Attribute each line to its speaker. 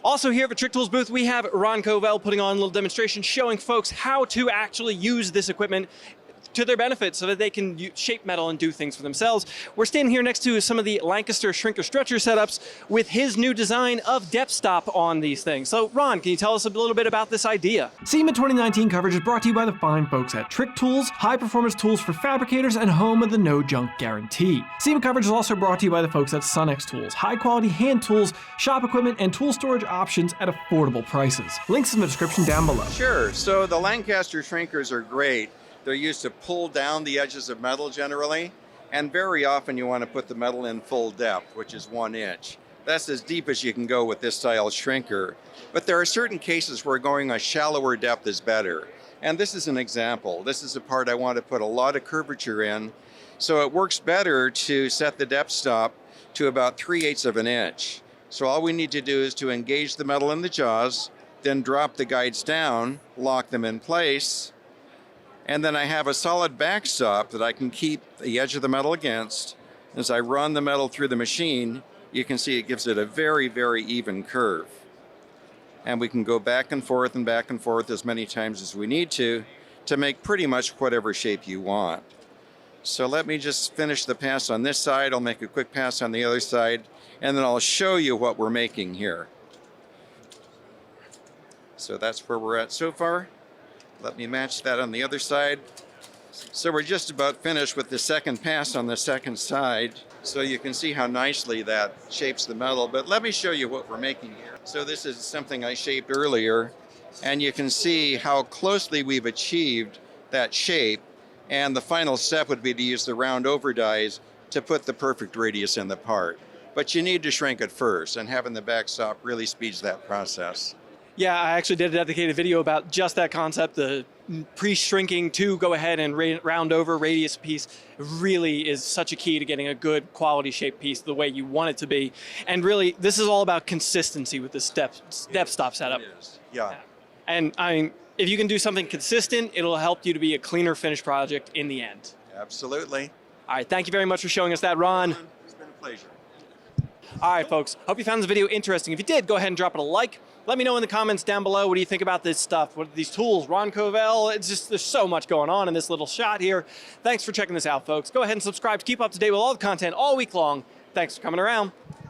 Speaker 1: Also here at the Trick Tools booth, we have Ron Covell putting on a little demonstration showing folks how to actually use this equipment to their benefit so that they can shape metal and do things for themselves. We're standing here next to some of the Lancaster Shrinker stretcher setups with his new design of depth stop on these things. So Ron, can you tell us a little bit about this idea?
Speaker 2: SEMA 2019 coverage is brought to you by the fine folks at Trick Tools, high-performance tools for fabricators and home of the no-junk guarantee. SEMA coverage is also brought to you by the folks at Sunex Tools, high-quality hand tools, shop equipment, and tool storage options at affordable prices. Links in the description down below.
Speaker 3: Sure, so the Lancaster Shrinkers are great. They're used to pull down the edges of metal generally, and very often you want to put the metal in full depth, which is 1 inch. That's as deep as you can go with this style shrinker. But there are certain cases where going a shallower depth is better. And this is an example. This is a part I want to put a lot of curvature in, so it works better to set the depth stop to about 3/8 of an inch. So all we need to do is to engage the metal in the jaws, then drop the guides down, lock them in place, and then I have a solid backstop that I can keep the edge of the metal against. As I run the metal through the machine, you can see it gives it a very, very even curve. And we can go back and forth as many times as we need to make pretty much whatever shape you want. So let me just finish the pass on this side. I'll make a quick pass on the other side, and then I'll show you what we're making here. So that's where we're at so far. Let me match that on the other side. So we're just about finished with the second pass on the second side. So you can see how nicely that shapes the metal, but let me show you what we're making here. So this is something I shaped earlier, and you can see how closely we've achieved that shape. And the final step would be to use the round over dies to put the perfect radius in the part. But you need to shrink it first, and having the backstop really speeds that process.
Speaker 1: Yeah, I actually did a dedicated video about just that concept, the pre-shrinking to go ahead and round over radius piece really is such a key to getting a good quality shaped piece the way you want it to be. And really, this is all about consistency with this depth stop setup.
Speaker 3: It is, yeah.
Speaker 1: And I mean, if you can do something consistent, it'll help you to be a cleaner finished project in the end.
Speaker 3: Absolutely.
Speaker 1: All right, thank you very much for showing us that, Ron.
Speaker 3: It's been a pleasure.
Speaker 1: All right, folks, hope you found this video interesting. If you did, go ahead and drop it a like. Let me know in the comments down below, what do you think about this stuff? What are these tools? Ron Covell, it's just, there's so much going on in this little shot here. Thanks for checking this out, folks. Go ahead and subscribe to keep up to date with all the content all week long. Thanks for coming around.